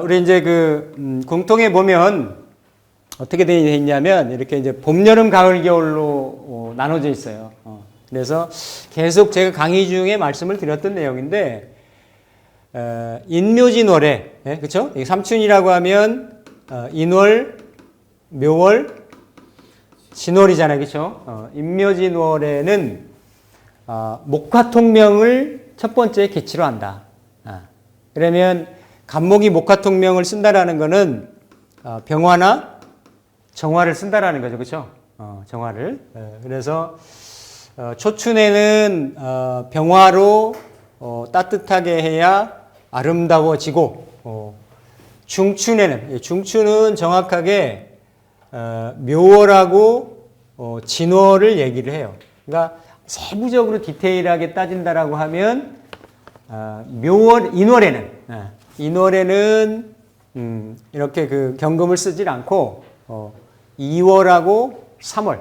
우리 이제 공통에 보면 어떻게 되어 있냐면 이렇게 이제 봄, 여름, 가을, 겨울로 나눠져 있어요. 그래서 계속 제가 강의 중에 말씀을 드렸던 내용인데, 인묘진월에, 예, 그쵸? 삼춘이라고 하면, 인월, 묘월, 진월이잖아요. 그쵸? 인묘진월에는, 목화통명을 첫 번째 기치로 한다. 그러면, 간목이 목화통명을 쓴다라는 거는, 병화나 정화를 쓴다라는 거죠. 그쵸? 정화를. 그래서, 초춘에는 병화로 따뜻하게 해야 아름다워지고, 중춘은 정확하게 묘월하고 진월을 얘기를 해요. 그러니까 세부적으로 디테일하게 따진다라고 하면 인월에는 이렇게 경금을 쓰질 않고 2월하고 3월.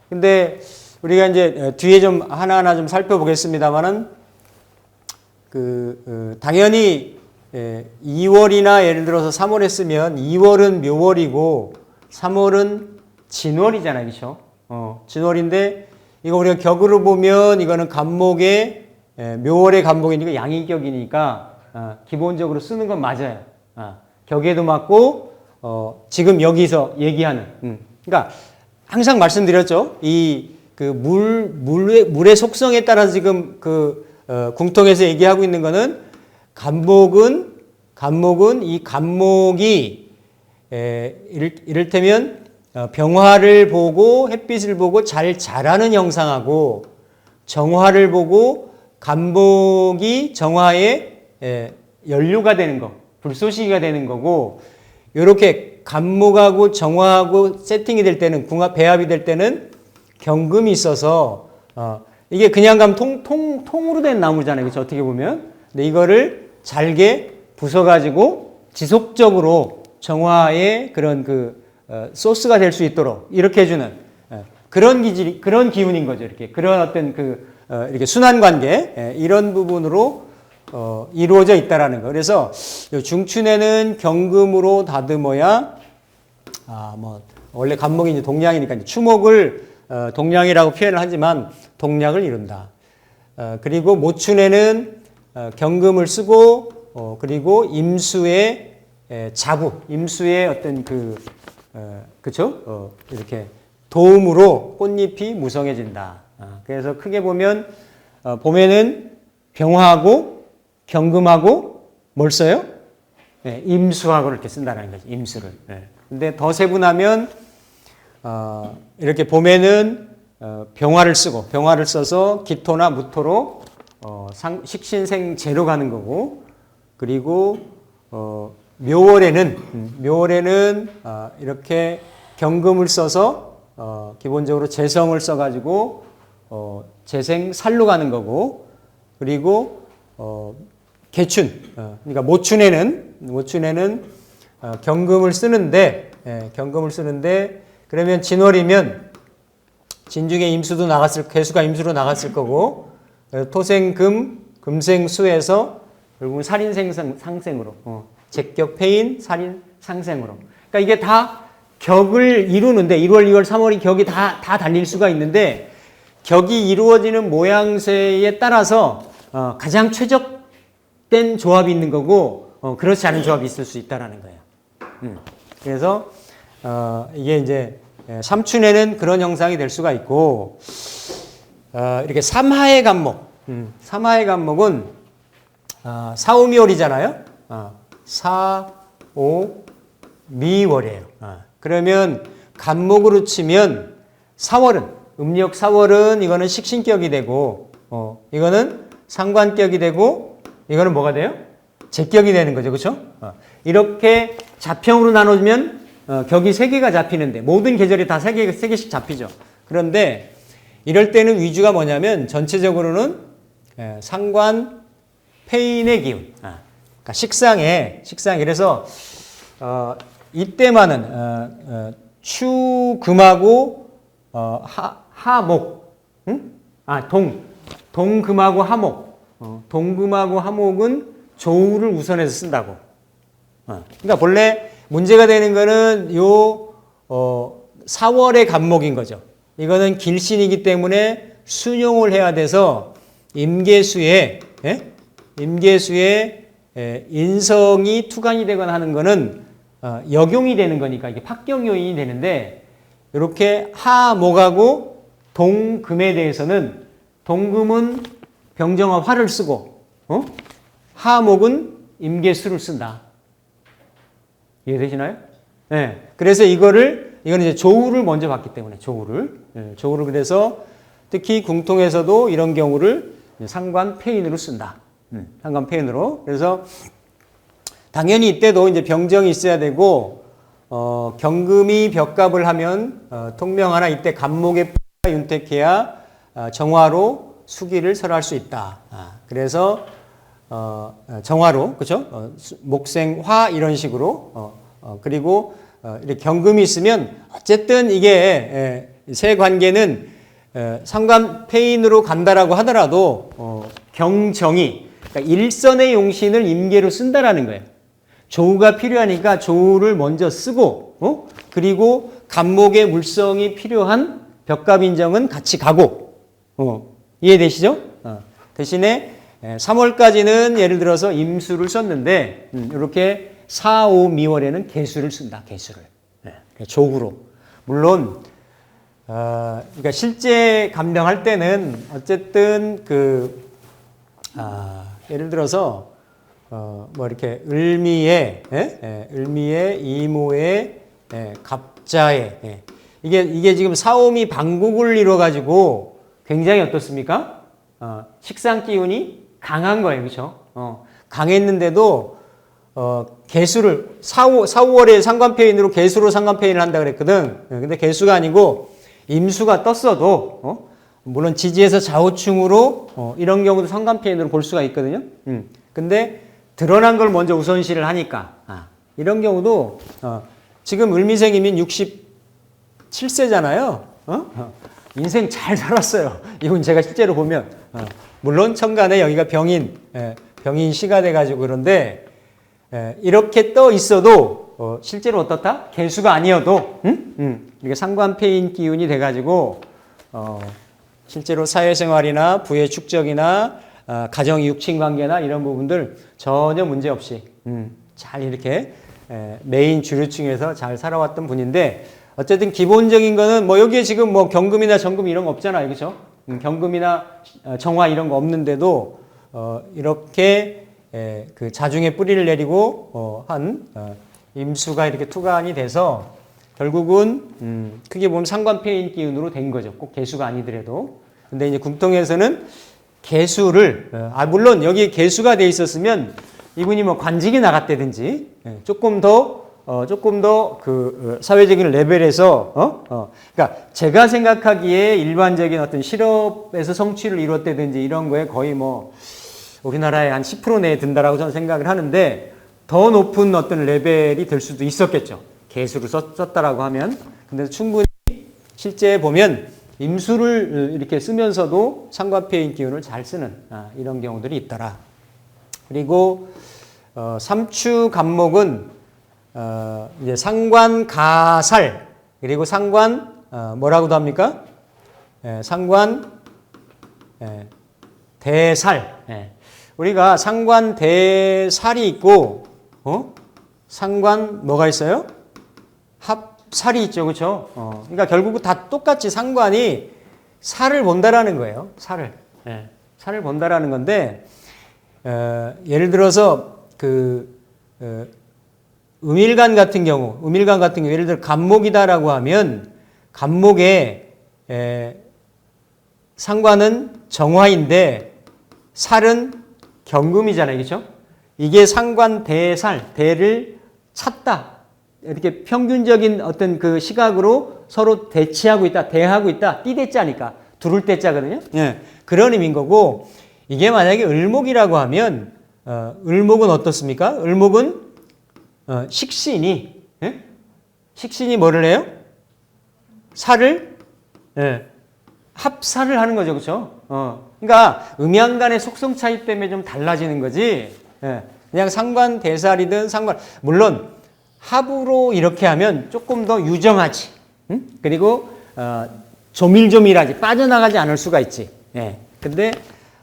근데 우리가 이제 뒤에 좀 하나하나 좀 살펴보겠습니다만은 당연히 2월이나 예를 들어서 3월에 쓰면 2월은 묘월이고 3월은 진월이잖아요. 그렇죠? 진월인데 이거 우리가 격으로 보면 이거는 간목의 묘월의 간목이니까 양이격이니까 기본적으로 쓰는 건 맞아요. 격에도 맞고 지금 여기서 얘기하는 그러니까 항상 말씀드렸죠. 물의 속성에 따라서 지금 궁통에서 얘기하고 있는 거는 간목은 이 간목이 이를테면 병화를 보고 햇빛을 보고 잘 자라는 형상하고 정화를 보고 간목이 정화의 연료가 되는 거, 불쏘시개가 되는 거고 이렇게 간목하고 정화하고 세팅이 될 때는 배합이 될 때는 경금이 있어서 이게 그냥 가면 통으로 된 나무잖아요. 그렇죠? 어떻게 보면. 근데 이거를 잘게 부숴가지고 지속적으로 정화의 그런 소스가 될 수 있도록 이렇게 해주는 그런 기운인 거죠. 이렇게 그런 어떤 이렇게 순환 관계 이런 부분으로 이루어져 있다라는 거. 그래서 중춘에는 경금으로 다듬어야 원래 간목이 이제 동량이니까 이제 추목을 동량이라고 표현을 하지만 동량을 이룬다. 그리고 모춘에는 경금을 쓰고 그리고 임수의 임수의 어떤 그쵸? 이렇게 도움으로 꽃잎이 무성해진다. 그래서 크게 보면 봄에는 병화하고 경금하고 뭘 써요? 임수하고 이렇게 쓴다는 거죠. 임수를. 근데 더 세분하면 이렇게 봄에는 병화를 써서 기토나 무토로 식신생재로 가는 거고 그리고 묘월에는 이렇게 경금을 써서 기본적으로 재성을 써가지고 재생살로 가는 거고 그리고 개춘 그러니까 모춘에는 경금을 쓰는데 그러면 진월이면 진중에 임수도 개수가 임수로 나갔을 거고 토생금 금생수에서 결국은 살인상생으로 제격 폐인 살인상생으로 그러니까 이게 다 격을 이루는데 1월, 2월, 3월이 격이 다 달릴 수가 있는데 격이 이루어지는 모양새에 따라서 가장 최적된 조합이 있는 거고 그렇지 않은 조합이 있을 수 있다라는 거예요. 그래서 이게 이제 삼춘에는 그런 형상이 될 수가 있고 이렇게 삼하의 간목, 삼하의 간목은 사오미월이잖아요. 사오미월이에요. 그러면 간목으로 치면 4월은 음력 4월은 이거는 식신격이 되고 이거는 상관격이 되고 이거는 뭐가 돼요? 제격이 되는 거죠. 그렇죠? 이렇게 자평으로 나눠주면 격이 3개가 잡히는데 모든 계절이 다 3개씩 잡히죠. 그런데 이럴 때는 위주가 뭐냐면 전체적으로는 상관 폐인의 기운. 그러니까 식상에 그래서 이때만은 추금하고 하목, 응? 동금하고 하목. 동금하고 하목은 조우를 우선해서 쓴다고. 그러니까 본래 문제가 되는 거는 요 4월의 간목인 거죠. 이거는 길신이기 때문에 순용을 해야 돼서 임계수에 인성이 투간이 되거나 하는 거는 역용이 되는 거니까 이게 합격 요인이 되는데 이렇게 하목하고 동금에 대해서는 동금은 병정화 화를 쓰고 하목은 임계수를 쓴다. 이해되시나요? 네. 그래서 이거는 이제 조우를 먼저 봤기 때문에 조우를 그래서 특히 궁통에서도 이런 경우를 상관 폐인으로 쓴다. 상관 폐인으로. 그래서 당연히 이때도 이제 병정이 있어야 되고 경금이 벽갑을 하면 통명하나 이때 간목에 윤택해야 정화로 수기를 설할 수 있다. 그래서 정화로 그렇죠? 목생화 이런 식으로 그리고 이렇게 경금이 있으면 어쨌든 이게 세 관계는 상관 폐인으로 간다라고 하더라도 경정이 그러니까 일선의 용신을 임계로 쓴다라는 거예요. 조우가 필요하니까 조우를 먼저 쓰고 그리고 간목의 물성이 필요한 벽갑인정은 같이 가고 이해되시죠? 대신에 3월까지는 예를 들어서 임수를 썼는데 이렇게 4, 5, 미월에는 개수를 쓴다. 개수를. 조구로. 물론 그러니까 실제 감명할 때는 어쨌든 예를 들어서 뭐 이렇게 을미에 이모에 갑자에 이게 지금 사오미 방국을 이뤄 가지고 굉장히 어떻습니까? 식상 기운이 강한 거예요. 그렇죠? 강했는데도 개수를 4, 5월에 상관폐인으로 개수로 상관폐인을 한다 그랬거든. 근데 개수가 아니고 임수가 떴어도 물론 지지에서 좌우충으로 이런 경우도 상관폐인으로 볼 수가 있거든요. 근데 드러난 걸 먼저 우선시를 하니까 이런 경우도 지금 을미생이면 67세잖아요. 인생 잘 살았어요. 이건 제가 실제로 보면 물론 천간에 여기가 병인시가 돼가지고 그런데 이렇게 떠 있어도 실제로 어떻다? 개수가 아니어도 이게 상관폐인 기운이 돼가지고 실제로 사회생활이나 부의 축적이나 가정 이육친 관계나 이런 부분들 전혀 문제 없이 잘 이렇게 메인 주류층에서 잘 살아왔던 분인데 어쨌든 기본적인 거는 뭐 여기에 지금 뭐 경금이나 정금 이런 거 없잖아요. 그렇죠? 경금이나 정화 이런 거 없는데도 이렇게 그 자중에 뿌리를 내리고 한 임수가 이렇게 투간이 돼서 결국은 크게 보면 상관폐인 기운으로 된 거죠. 꼭 개수가 아니더라도. 근데 이제 궁통에서는 개수를 물론 여기 개수가 돼 있었으면 이분이 뭐 관직이 나갔다든지 조금 더 그 사회적인 레벨에서 그러니까 제가 생각하기에 일반적인 어떤 실업에서 성취를 이뤘다든지 이런 거에 거의 뭐 우리나라의 한 10% 내에 든다라고 저는 생각을 하는데 더 높은 어떤 레벨이 될 수도 있었겠죠. 개수를 썼다라고 하면. 근데 충분히 실제 보면 임수를 이렇게 쓰면서도 상관폐인 기운을 잘 쓰는 이런 경우들이 있더라. 그리고 삼추 간목은 이제 상관 가살 그리고 상관 뭐라고도 합니까? 상관 대살. 우리가 상관 대살이 있고 상관 뭐가 있어요? 합살이 있죠. 그렇죠? 그러니까 결국 다 똑같이 상관이 살을 본다라는 거예요. 살을 본다라는 건데 예를 들어서 음일간 같은 경우 예를 들어 간목이다라고 하면 간목에 상관은 정화인데 살은 경금이잖아요. 그렇죠? 이게 상관 대살, 대를 찾다. 이렇게 평균적인 어떤 그 시각으로 서로 대치하고 있다, 대하고 있다. 띠대자니까 두를 대자거든요. 그런 의미인 거고 이게 만약에 을목이라고 하면 을목은 어떻습니까? 을목은 식신이 뭐를 해요? 살을 예, 합사를 하는 거죠, 그렇죠? 그러니까 음양 간의 속성 차이 때문에 좀 달라지는 거지. 예, 그냥 상관 대살이든 상관 물론 합으로 이렇게 하면 조금 더 유정하지. 응? 그리고 조밀조밀하지. 빠져나가지 않을 수가 있지. 예. 근데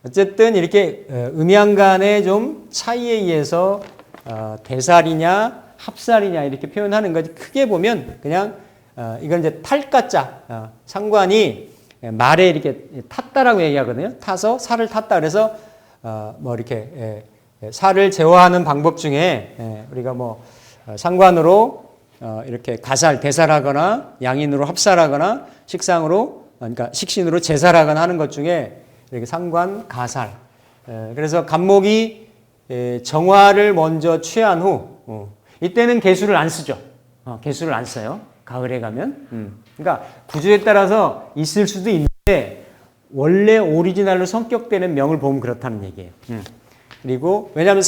어쨌든 이렇게 음양 간의 좀 차이에 의해서 대살이냐 합살이냐 이렇게 표현하는 거지. 크게 보면 그냥 이건 이제 탈가자. 상관이 말에 이렇게 탔다라고 얘기하거든요. 타서 살을 탔다. 그래서 뭐 이렇게 살을 제어하는 방법 중에 우리가 뭐 상관으로 이렇게 가살, 대살하거나 양인으로 합살하거나 식상으로 그러니까 식신으로 제살하거나 하는 것 중에 이렇게 상관, 가살. 그래서 간목이 정화를 먼저 취한 후 이때는 개수를 안 쓰죠. 개수를 안 써요. 가을에 가면. 그러니까 구조에 따라서 있을 수도 있는데 원래 오리지널로 성격되는 명을 보면 그렇다는 얘기예요. 그리고 왜냐하면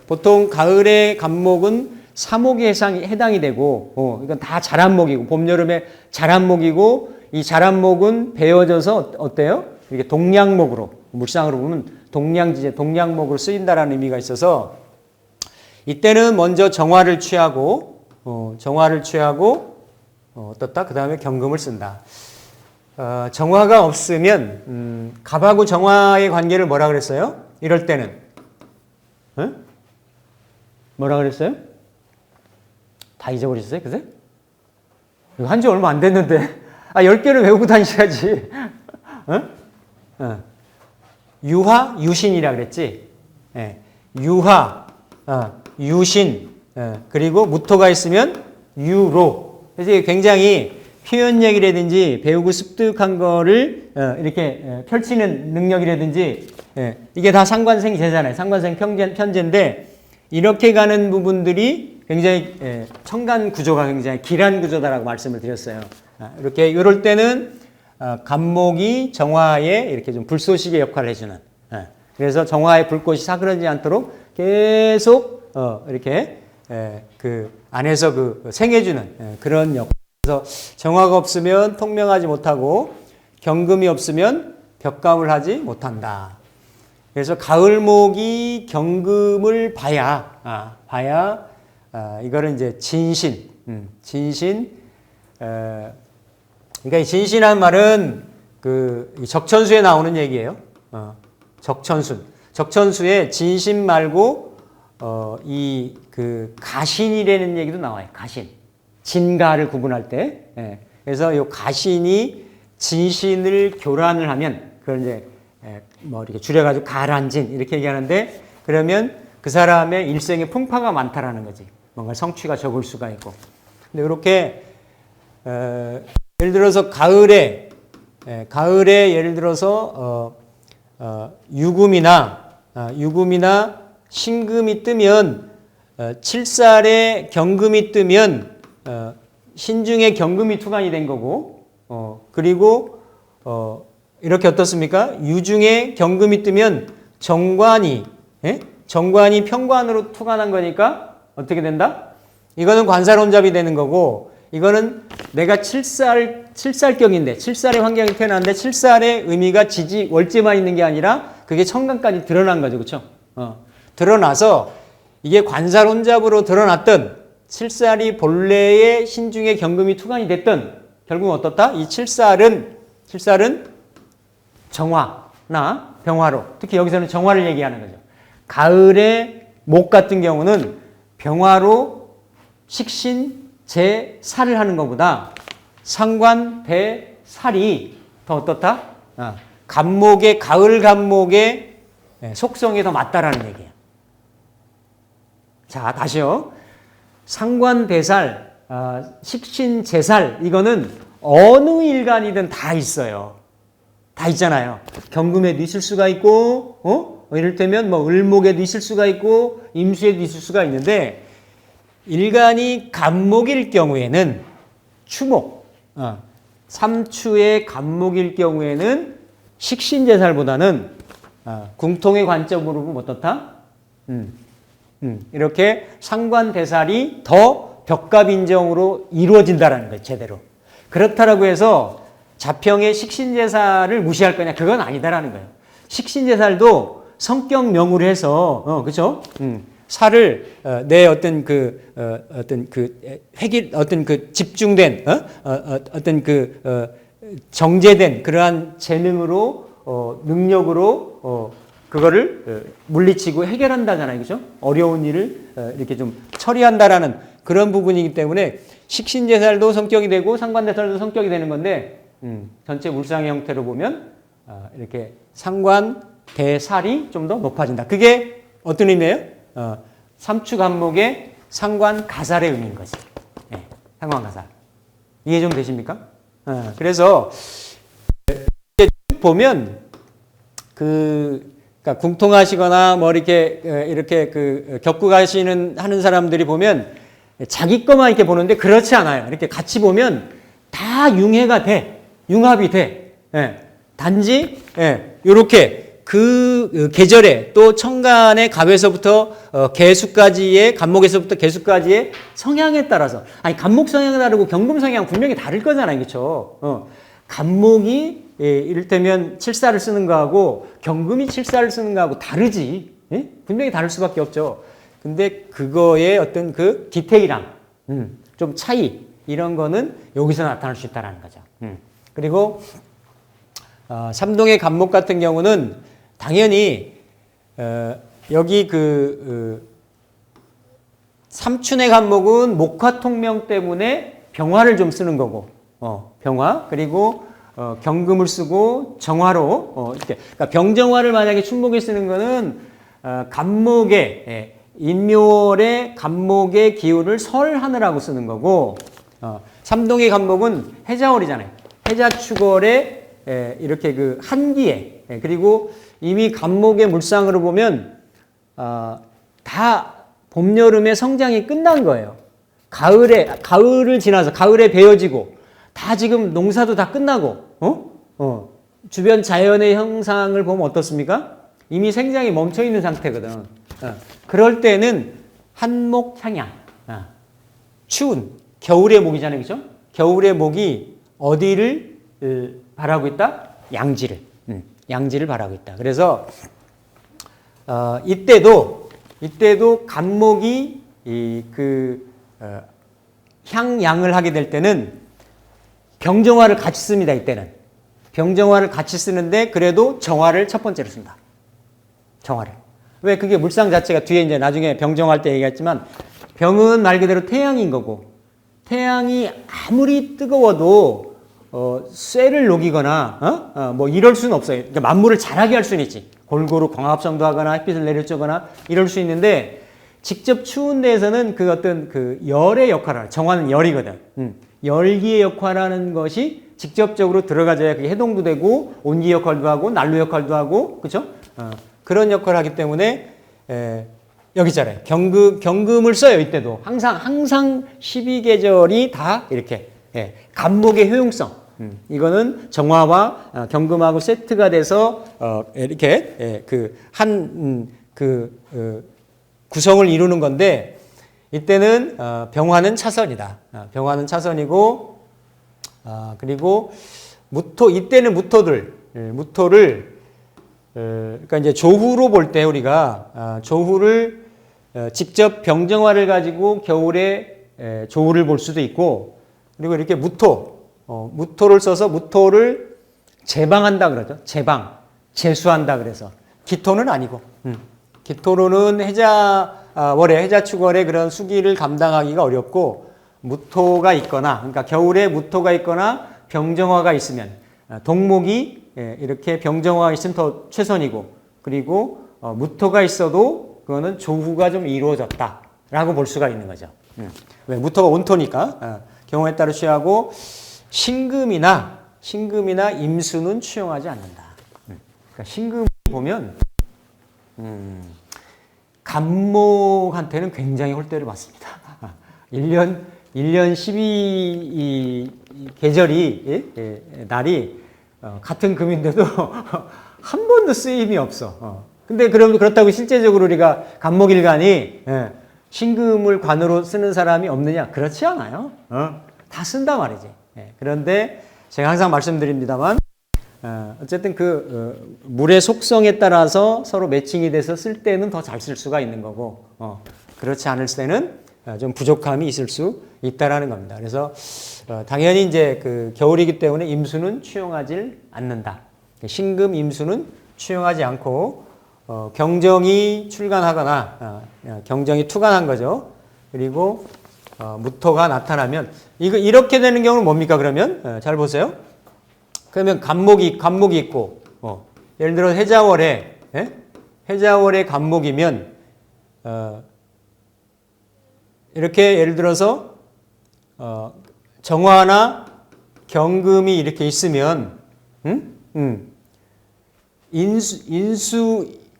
보통 가을의 간목은 사목에 해당이 되고 이건 다 자란목이고 봄, 여름에 자란목이고 이 자란목은 베어져서 어때요? 이렇게 동량목으로 물상으로 보면 동량지제, 동량목으로 쓰인다라는 의미가 있어서 이때는 먼저 정화를 취하고 어떻다? 그 다음에 경금을 쓴다. 정화가 없으면 갑하고 정화의 관계를 뭐라 그랬어요? 이럴 때는 뭐라 그랬어요? 다 잊어버리셨어요? 그새? 이거 한지 얼마 안 됐는데 10개를 외우고 다니셔야지. 유화, 유신이라 그랬지. 유화, 유신, 그리고 무토가 있으면 유로. 그래서 굉장히 표현력이라든지 배우고 습득한 거를 이렇게 펼치는 능력이라든지 이게 다 상관생 제잖아요. 상관생 편제인데 이렇게 가는 부분들이 굉장히 청간 구조가 굉장히 길한 구조다라고 말씀을 드렸어요. 이렇게 이럴 때는 간목이 정화에 이렇게 좀 불쏘시개 역할을 해주는. 그래서 정화의 불꽃이 사그러지지 않도록 계속 이렇게 그 안에서 그 생해주는 그런 역할. 그래서 정화가 없으면 통명하지 못하고 경금이 없으면 벽감을 하지 못한다. 그래서 가을목이 경금을 봐야 이거를 이제 진신, 그러니까 이 진신한 말은 그 적천수에 나오는 얘기예요. 적천수에 진신 말고 이 그 가신이라는 얘기도 나와요. 가신, 진가를 구분할 때. 그래서 이 가신이 진신을 교란을 하면 그걸 이제 뭐 이렇게 줄여가지고 가란진 이렇게 얘기하는데 그러면 그 사람의 일생에 풍파가 많다라는 거지. 뭔가 성취가 적을 수가 있고. 근데 이렇게 예를 들어서 가을에 예를 들어서 유금이나 신금이 뜨면 칠살에 경금이 뜨면 신중에 경금이 투간이 된 거고 그리고 이렇게 어떻습니까? 유중에 경금이 뜨면 정관이 평관으로 투간한 거니까 어떻게 된다? 이거는 관살혼잡이 되는 거고 이거는 내가 칠살격인데 칠살의 환경이 태어났는데 칠살의 의미가 지지 월제만 있는 게 아니라 그게 천간까지 드러난 거죠. 그렇죠? 드러나서 이게 관살혼잡으로 드러났던 칠살이 본래의 신중에 경금이 투간이 됐던 결국은 어떻다? 이 칠살은 정화나 병화로 특히 여기서는 정화를 얘기하는 거죠. 가을의 목 같은 경우는 병화로 식신, 제, 살을 하는 것보다 상관, 배, 살이 더 어떻다? 간목의 가을 간목의 속성이 더 맞다라는 얘기예요. 자, 다시요. 상관, 배살, 식신, 제살 이거는 어느 일간이든 다 있어요. 다 있잖아요. 경금에도 있을 수가 있고, 이를테면 뭐 을목에도 있을 수가 있고, 임수에도 있을 수가 있는데, 일간이 간목일 경우에는 추목, 삼추의 간목일 경우에는 식신제살보다는 궁통의 관점으로 보면 어떻다? 이렇게 상관대살이 더 벽갑인정으로 이루어진다는 거예요. 제대로. 그렇다라고 해서 자평의 식신제사를 무시할 거냐? 그건 아니다라는 거예요. 식신제사도 성격명으로 해서, 그죠? 살을, 내 어떤 집중된, 정제된 그러한 재능으로, 능력으로, 그거를 물리치고 해결한다잖아요. 그죠? 어려운 일을 이렇게 좀 처리한다라는 그런 부분이기 때문에 식신제살도 성격이 되고 상관대살도 성격이 되는 건데, 전체 물상의 형태로 보면, 이렇게 상관대살이 좀 더 높아진다. 그게 어떤 의미예요? 삼축한목의 상관가살의 의미인 거지. 네, 상관가살. 이해 좀 되십니까? 그래서 보면 그러니까 궁통하시거나 뭐 이렇게 겪고 하는 사람들이 보면 자기 것만 이렇게 보는데 그렇지 않아요. 이렇게 같이 보면 다 융해가 돼. 융합이 돼. 예. 단지 요렇게 그 계절에 또 천간의 갑에서부터 개수까지의 간목에서부터 개수까지의 성향에 따라서 아니 간목 성향이 다르고 경금 성향 분명히 다를 거잖아요. 그렇죠? 간목이 이를테면 칠사를 쓰는 거하고 경금이 칠사를 쓰는 거하고 다르지. 예? 분명히 다를 수밖에 없죠. 근데 그거의 어떤 그 디테일함, 좀 차이 이런 거는 여기서 나타날 수 있다는 거죠. 그리고 삼동의 간목 같은 경우는 당연히 여기 삼춘의 간목은 목화통명 때문에 병화를 좀 쓰는 거고, 병화 그리고 경금을 쓰고 정화로 이렇게 그러니까 병정화를 만약에 춘목에 쓰는 거는 간목의 인묘월의 간목의 기운을 설하느라고 쓰는 거고, 삼동의 간목은 해자월이잖아요. 해자축월에 이렇게 그 한기에 그리고 이미 간목의 물상으로 보면 다 봄, 여름의 성장이 끝난 거예요. 가을을 지나서 가을에 베어지고 다 지금 농사도 다 끝나고 주변 자연의 형상을 보면 어떻습니까? 이미 생장이 멈춰 있는 상태거든. 그럴 때는 한목 향양, 추운 겨울의 목이잖아요, 그죠? 겨울의 목이 어디를 바라고 있다? 양지를 바라고 있다. 그래서 이때도 간목이 향양을 하게 될 때는 병정화를 같이 씁니다. 이때는 병정화를 같이 쓰는데 그래도 정화를 첫 번째로 쓴다. 정화를. 왜? 그게 물상 자체가 뒤에 이제 나중에 병정화할 때 얘기했지만 병은 말 그대로 태양인 거고 태양이 아무리 뜨거워도 쇠를 녹이거나 뭐 이럴 수는 없어요. 그러니까 만물을 자라게 할 수는 있지. 골고루 광합성도 하거나 햇빛을 내려주거나 이럴 수 있는데 직접 추운 데에서는 그 어떤 그 열의 역할을 하는, 정화는 열이거든. 열기의 역할하는 것이 직접적으로 들어가져야 그게 해동도 되고 온기 역할도 하고 난로 역할도 하고 그렇죠? 그런 역할을 하기 때문에 여기 있잖아요. 경금을 써요. 이때도 항상 12계절이 다 이렇게 간목의 효용성. 이거는 정화와 경금하고 세트가 돼서 이렇게 구성을 이루는 건데 이때는 병화는 차선이다. 병화는 차선이고 그리고 이때는 무토를 그러니까 이제 조후로 볼 때 우리가 조후를 직접 병정화를 가지고 겨울에 조후를 볼 수도 있고 그리고 이렇게 무토를 써서 무토를 제방한다 그러죠. 제수한다 그래서 기토는 아니고 기토로는 해자축월의 그런 수기를 감당하기가 어렵고 무토가 있거나 그러니까 겨울에 무토가 있거나 병정화가 있으면 동목이 이렇게 병정화가 있으면 더 최선이고 그리고 무토가 있어도 그거는 조후가 좀 이루어졌다라고 볼 수가 있는 거죠. 왜? 무토가 온토니까 경우에 따라 취하고 신금이나 임수는 추용하지 않는다. 그러니까 신금을 보면 간목한테는 굉장히 홀대를 받습니다. 1년 12 계절이 날이 같은 금인데도 한 번도 쓰임이 없어. 근데 그렇다고 실제적으로 우리가 간목일간이 신금을 관으로 쓰는 사람이 없느냐? 그렇지 않아요. 다 쓴단 말이지. 그런데 제가 항상 말씀드립니다만 어쨌든 물의 속성에 따라서 서로 매칭이 돼서 쓸 때는 더 잘 쓸 수가 있는 거고 그렇지 않을 때는 좀 부족함이 있을 수 있다라는 겁니다. 그래서 당연히 이제 겨울이기 때문에 임수는 취용하지 않는다. 신금 임수는 취용하지 않고 경정이 출간하거나 경정이 투간한 거죠. 그리고 무토가 나타나면 이렇게 되는 경우는 뭡니까? 그러면 잘 보세요. 그러면 간목이 있고 예를 들어 해자월에 간목이면 이렇게 예를 들어서 정화나 경금이 이렇게 있으면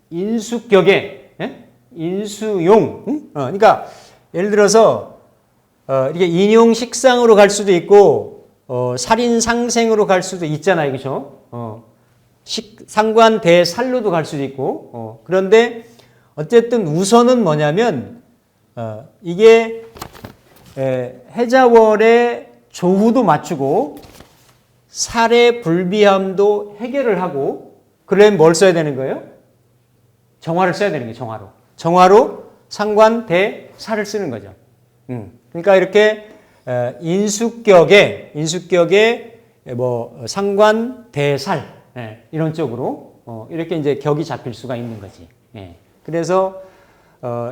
인수격에 인수용 그러니까 예를 들어서 이게 인용식상으로 갈 수도 있고 살인상생으로 갈 수도 있잖아요. 그렇죠? 상관대살로도 갈 수도 있고 그런데 어쨌든 우선은 뭐냐면 이게 해자월의 조후도 맞추고 살의 불비함도 해결을 하고 그러면 뭘 써야 되는 거예요? 정화를 써야 되는 거예요. 정화로 상관대살을 쓰는 거죠. 그러니까 이렇게 인수격에 뭐 상관대살 이런 쪽으로 이렇게 이제 격이 잡힐 수가 있는 거지. 그래서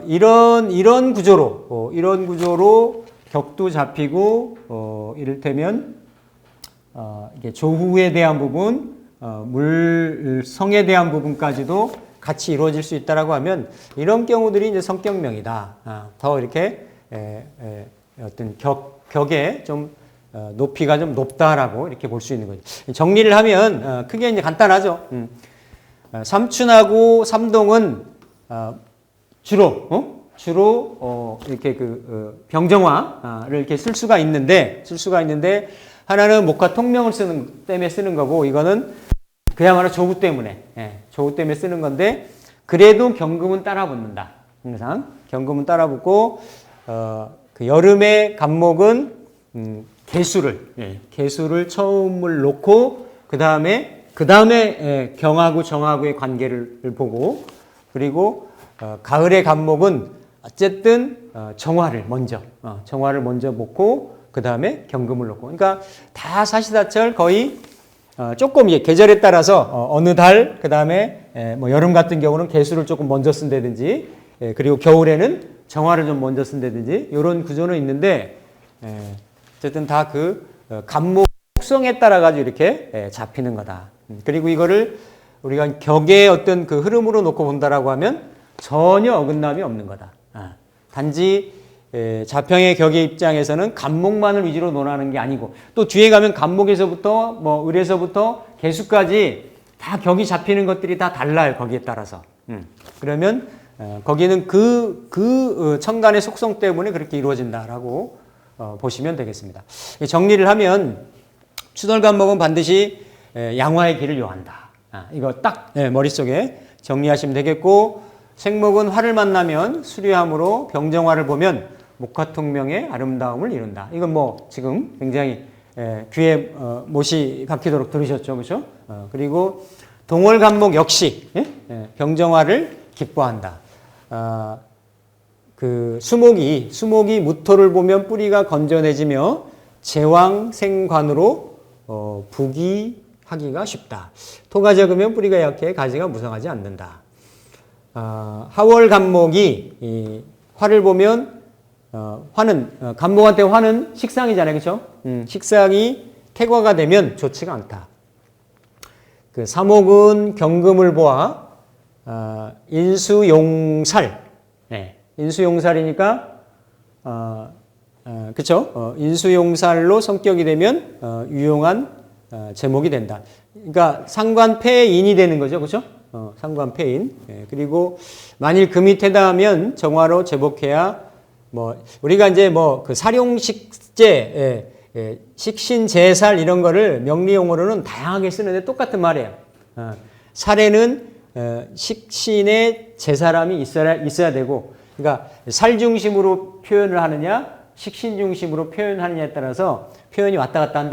이런 구조로 격도 잡히고 이를테면 이게 조후에 대한 부분, 물성에 대한 부분까지도 같이 이루어질 수 있다라고 하면 이런 경우들이 이제 성격명이다. 더 이렇게 어떤 격의 좀 높이가 좀 높다라고 이렇게 볼 수 있는 거죠. 정리를 하면 크게 이제 간단하죠. 삼춘하고 삼동은 주로 이렇게 병정화를 이렇게 쓸 수가 있는데 하나는 목화 통명을 때문에 쓰는 거고 이거는 그야말로 조후 때문에 쓰는 건데 그래도 경금은 따라 붙는다. 항상 경금은 따라 붙고 그 여름의 간목은 개수를 처음을 놓고 그 다음에 경하고 정하고의 관계를 보고 그리고 가을의 간목은 어쨌든 정화를 먼저 놓고 그 다음에 경금을 놓고 그러니까 다 사시사철 거의 조금 계절에 따라서 어느 달 그 다음에 뭐 여름 같은 경우는 개수를 조금 먼저 쓴다든지 그리고 겨울에는 정화를 좀 먼저 쓴다든지 이런 구조는 있는데 어쨌든 다 간목 속성에 따라 가지고 이렇게 잡히는 거다. 그리고 이거를 우리가 격의 어떤 흐름으로 놓고 본다라고 하면 전혀 어긋남이 없는 거다. 단지 자평의 격의 입장에서는 간목만을 위주로 논하는 게 아니고 또 뒤에 가면 간목에서부터 뭐 을에서부터 개수까지 다 격이 잡히는 것들이 다 달라요. 거기에 따라서. 그러면 거기는 그 천간의 속성 때문에 그렇게 이루어진다라고 보시면 되겠습니다. 정리를 하면 추덜간목은 반드시 양화의 길을 요한다. 이거 딱 머릿속에 정리하시면 되겠고 생목은 화를 만나면 수려함으로 병정화를 보면 목화통명의 아름다움을 이룬다. 이건 뭐 지금 굉장히 귀에 못이 박히도록 들으셨죠, 그렇죠? 그리고 동월간목 역시 병정화를 기뻐한다. 수목이 무토를 보면 뿌리가 건전해지며 제왕생관으로 부기하기가 쉽다. 토가 적으면 뿌리가 약해 가지가 무성하지 않는다. 하월간목이 화를 보면 간목한테 화는 식상이잖아요, 그렇죠? 식상이 태과가 되면 좋지가 않다. 사목은 경금을 보아 인수용살, 인수용살이니까 그렇죠? 인수용살로 성격이 되면 유용한 제목이 된다. 그러니까 상관폐인이 되는 거죠, 그렇죠? 상관폐인. 그리고 만일 금이 태다하면 정화로 제복해야 우리가 이제 사룡식제, 식신제살 이런 거를 명리용어로는 다양하게 쓰는데 똑같은 말이에요. 살에는 식신의 제사람이 있어야 되고, 그러니까 살 중심으로 표현을 하느냐, 식신 중심으로 표현하느냐에 따라서 표현이 왔다 갔다 한다.